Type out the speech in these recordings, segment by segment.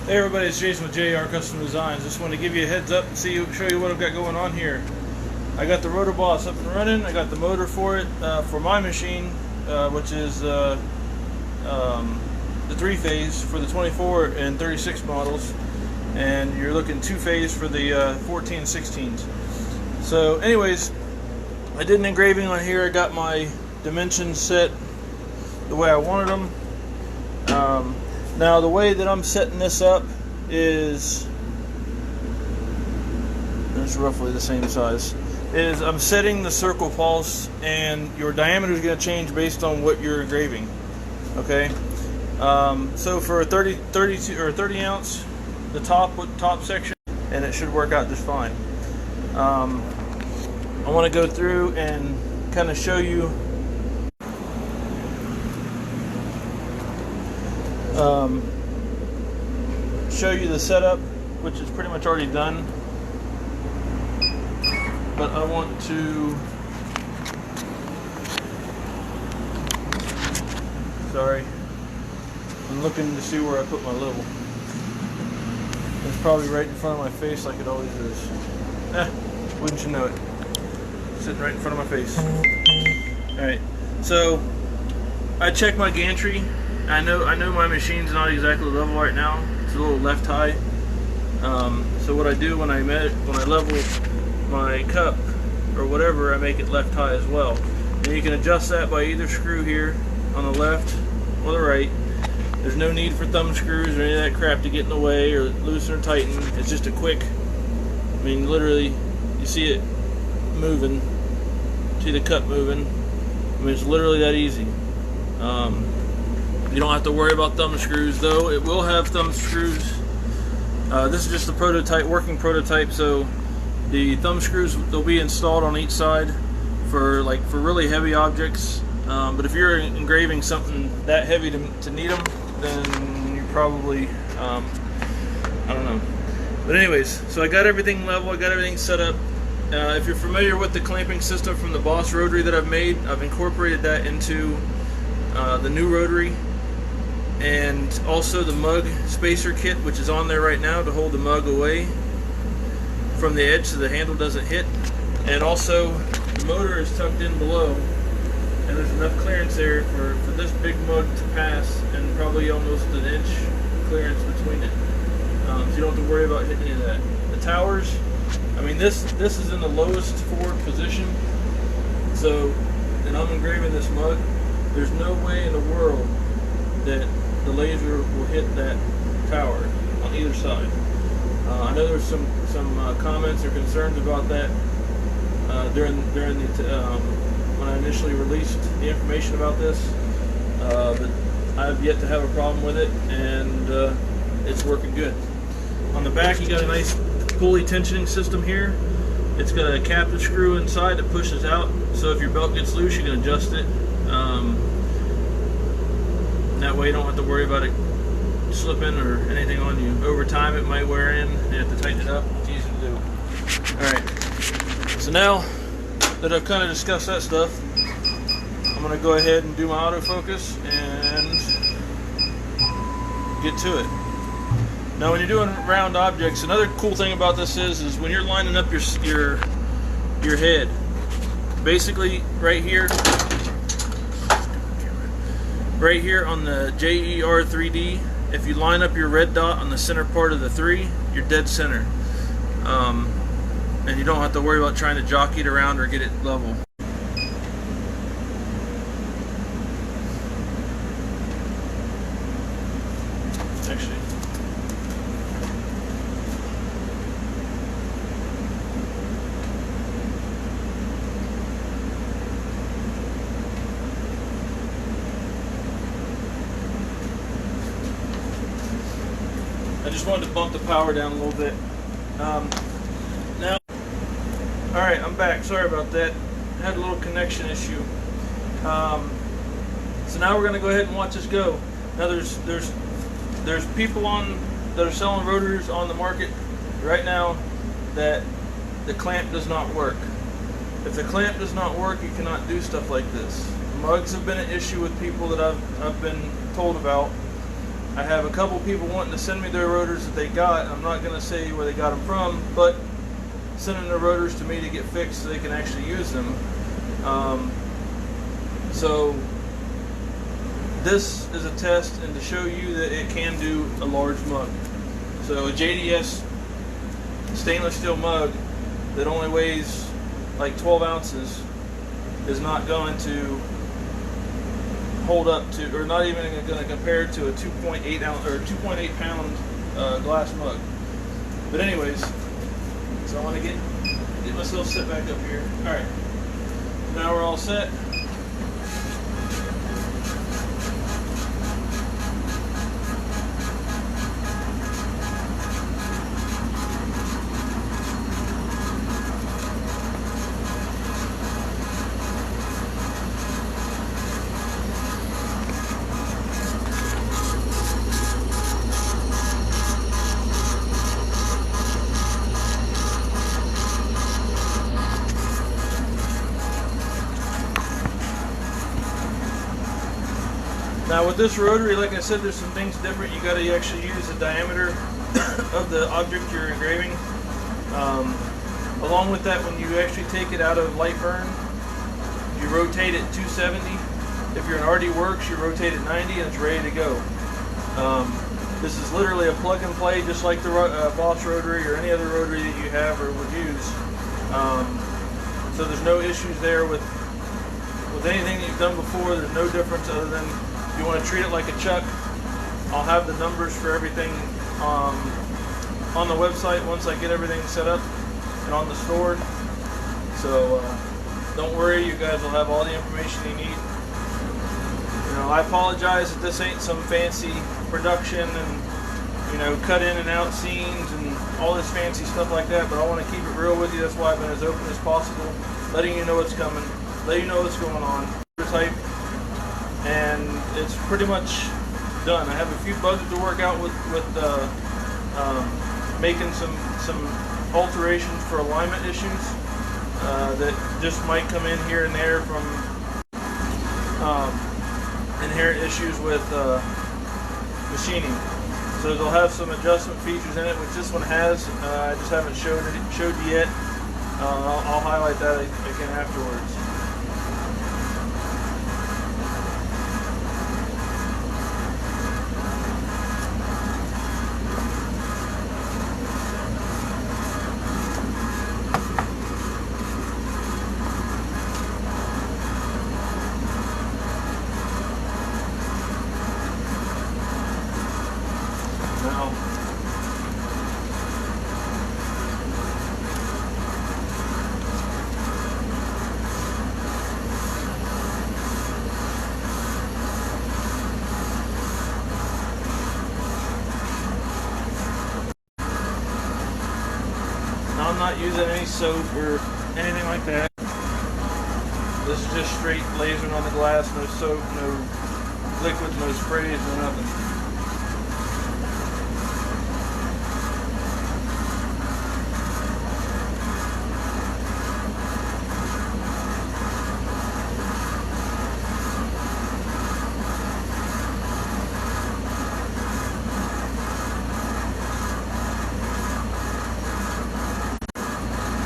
Hey everybody, it's Jason with JR Custom Designs. Just want to give you a heads up and show you what I've got going on here. I got the Rotoboss up and running. I got the motor for it for my machine, which is the 3-phase for the 24 and 36 models, and you're looking 2-phase for the 14 and 16s. So anyways, I did an engraving on here. I got my dimensions set the way I wanted them. Now the way that I'm setting this up is, it's roughly the same size, is I'm setting the circle pulse, and your diameter is going to change based on what you're engraving. Okay, so for a 30 ounce, the top section, and it should work out just fine. I want to go through and kind of show you the setup, which is pretty much already done, but I want to, I'm looking to see where I put my level. It's probably right in front of my face like it always is. Wouldn't you know it? Sitting right in front of my face. Alright, so I checked my gantry. I know my machine's not exactly level right now. It's a little left high. So what I do when I level my cup or whatever, I make it left high as well. And you can adjust that by either screw here on the left or the right. There's no need for thumb screws or any of that crap to get in the way or loosen or tighten. It's just a quick, I mean literally, you see it moving, see the cup moving. I mean, it's literally that easy. You don't have to worry about thumb screws, though it will have thumb screws. This is just a prototype, working prototype, so the thumb screws, they'll be installed on each side for really heavy objects. But if you're engraving something that heavy to need them, then you probably, I don't know. But anyways, so I got everything level, I got everything set up. If you're familiar with the clamping system from the Boss rotary that I've made, I've incorporated that into the new rotary, and also the mug spacer kit, which is on there right now to hold the mug away from the edge so the handle doesn't hit. And also the motor is tucked in below, and there's enough clearance there for this big mug to pass, and probably almost an inch clearance between it, so you don't have to worry about hitting any of that. The towers, I mean this is in the lowest forward position, so, and I'm engraving this mug, there's no way in the world that the laser will hit that tower on either side. I know there's some comments or concerns about that during the when I initially released the information about this, but I've yet to have a problem with it, and it's working good. On the back, you got a nice pulley tensioning system here. It's got a captive screw inside that pushes out, so if your belt gets loose, you can adjust it. That way you don't have to worry about it slipping or anything on you. Over time it might wear in, you have to tighten it up. It's easy to do. Alright, so now that I've kind of discussed that stuff, I'm going to go ahead and do my autofocus and get to it. Now when you're doing round objects, another cool thing about this is when you're lining up your head, basically right here on the JER 3D, if you line up your red dot on the center part of the 3, you're dead center. And you don't have to worry about trying to jockey it around or get it level. Actually, I just wanted to bump the power down a little bit. Now, alright, I'm back. Sorry about that. I had a little connection issue. So now we're going to go ahead and watch this go. Now there's people that are selling rotors on the market right now that the clamp does not work. If the clamp does not work, you cannot do stuff like this. Mugs have been an issue with people that I've been told about. I have a couple people wanting to send me their rotors that they got. I'm not going to say where they got them from, but sending their rotors to me to get fixed so they can actually use them. So this is a test and to show you that it can do a large mug. So a JDS stainless steel mug that only weighs like 12 ounces is not going to hold up to, or not even going to compare to a 2.8 ounce or 2.8 pound glass mug. But anyways, so I want to get myself set back up here. All right, now we're all set. Now with this rotary, like I said, there's some things different. You got to actually use the diameter of the object you're engraving. Along with that, when you actually take it out of light burn, you rotate it 270. If you're in RD Works, you rotate it 90 and it's ready to go. This is literally a plug and play, just like the Boss rotary or any other rotary that you have or would use. So there's no issues there with anything that you've done before. There's no difference other than you want to treat it like a chuck. I'll have the numbers for everything on the website once I get everything set up and on the store. So don't worry, you guys will have all the information you need. You know, I apologize that this ain't some fancy production and, you know, cut in and out scenes and all this fancy stuff like that, but I want to keep it real with you. That's why I've been as open as possible, letting you know what's coming, letting you know what's going on. Type, and it's pretty much done. I have a few bugs to work out with making some alterations for alignment issues that just might come in here and there from inherent issues with machining. So they'll have some adjustment features in it, which this one has. I just haven't showed you yet. I'll highlight that again afterwards. I'm not using any soap or anything like that. This is just straight lasering on the glass, no soap, no liquids, no sprays, no nothing.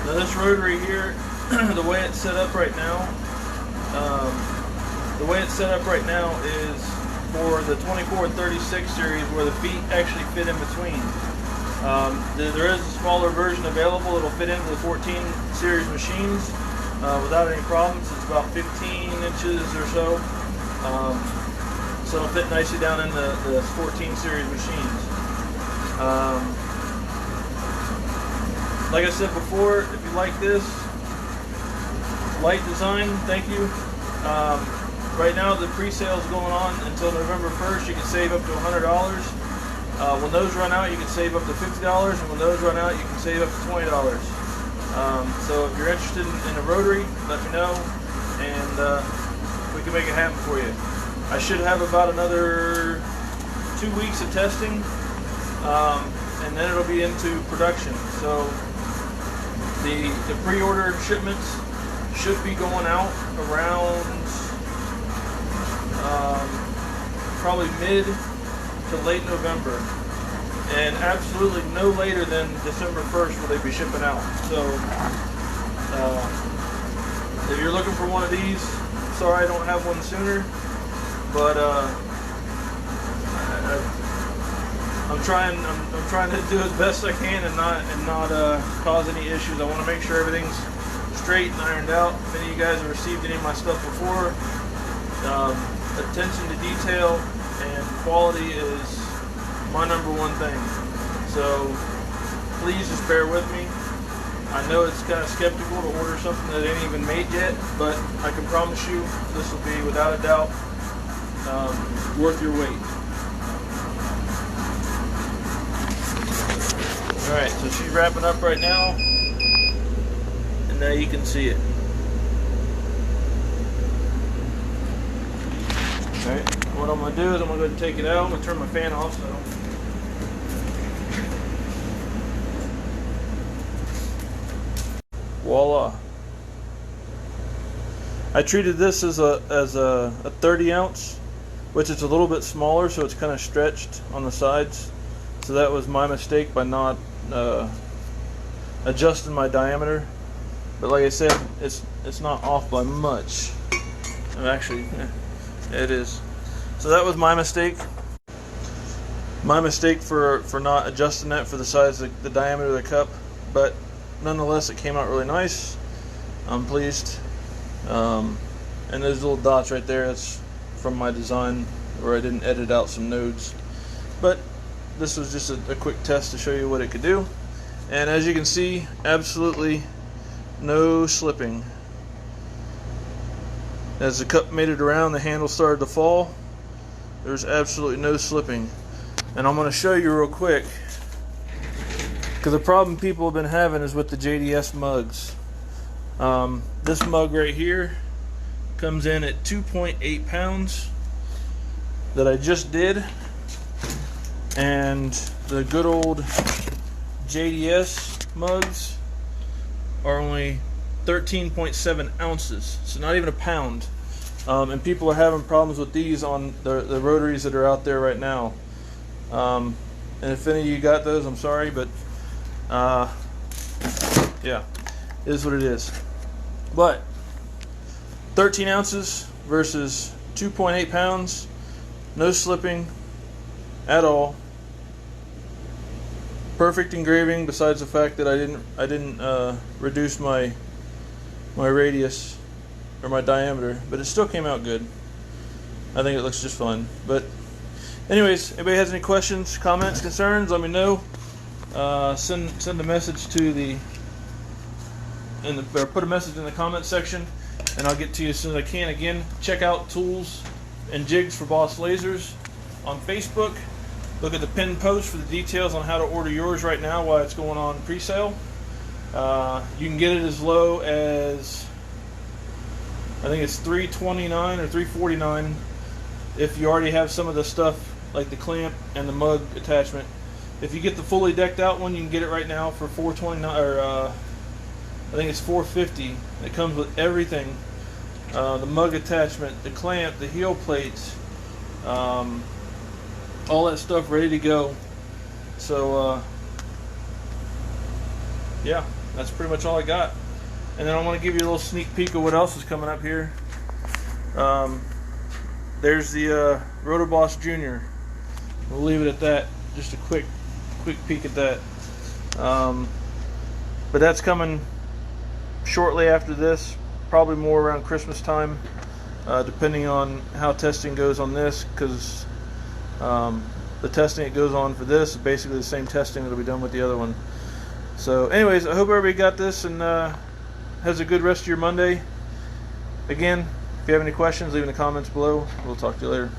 Now this rotary here, the way it's set up right now, is for the 24 and 36 series where the feet actually fit in between. There is a smaller version available that'll fit into the 14 series machines without any problems. It's about 15 inches or so. So it'll fit nicely down in the 14 series machines. Like I said before, if you like this light design, thank you. Right now the pre-sale is going on until November 1st. You can save up to $100. When those run out, you can save up to $50, and when those run out, you can save up to $20. So if you're interested in a rotary, let me know, and we can make it happen for you. I should have about another 2 weeks of testing, and then it'll be into production. So the pre-order shipments should be going out around probably to late November, and absolutely no later than December 1st will they be shipping out. So if you're looking for one of these, sorry I don't have one sooner, but I'm trying to do as best I can and not cause any issues. I want to make sure everything's straight and ironed out. If any of you guys have received any of my stuff before, attention to detail and quality is my #1 thing. So please just bear with me. I know it's kind of skeptical to order something that ain't even made yet, but I can promise you this will be without a doubt worth your wait. Alright, so she's wrapping up right now, and now you can see it. Alright, what I'm going to do is I'm going to go ahead and take it out. I'm going to turn my fan off so I don't... Voila. I treated this as a 30 ounce, which is a little bit smaller, so it's kind of stretched on the sides. So that was my mistake by not adjusting my diameter. But like I said, it's not off by much. Actually, it is. So that was my mistake. My mistake for not adjusting that for the size of the diameter of the cup. But nonetheless, it came out really nice. I'm pleased. And those little dots right there, that's from my design where I didn't edit out some nodes. But this was just a quick test to show you what it could do. And as you can see, absolutely no slipping. As the cup made it around, the handle started to fall. There's absolutely no slipping. And I'm going to show you real quick, because the problem people have been having is with the JDS mugs. This mug right here comes in at 2.8 pounds that I just did, and the good old JDS mugs are only 13.7 ounces, so not even a pound. And people are having problems with these on the rotaries that are out there right now. And if any of you got those, I'm sorry, but yeah, it is what it is. But 13 ounces versus 2.8 pounds, no slipping at all. Perfect engraving, besides the fact that I didn't reduce my radius or my diameter, but it still came out good. I think it looks just fine. But anyways, anybody has any questions, comments, concerns, let me know. Send a message to or put a message in the comment section, and I'll get to you as soon as I can. Again, check out Tools and Jigs for Boss Lasers on Facebook. Look at the pinned post for the details on how to order yours right now while it's going on pre-sale. You can get it as low as, I think it's $329 or $349 if you already have some of the stuff like the clamp and the mug attachment. If you get the fully decked out one, you can get it right now for $429, or I think it's $450. It comes with everything: the mug attachment, the clamp, the heel plates, all that stuff ready to go. So yeah, that's pretty much all I got. And then I want to give you a little sneak peek of what else is coming up here. There's the Rotoboss Jr. We'll leave it at that. Just a quick peek at that. But that's coming shortly after this, probably more around Christmas time, depending on how testing goes on this, because the testing it goes on for this is basically the same testing that'll be done with the other one. So anyways, I hope everybody got this and has a good rest of your Monday. Again, if you have any questions, leave in the comments below. We'll talk to you later.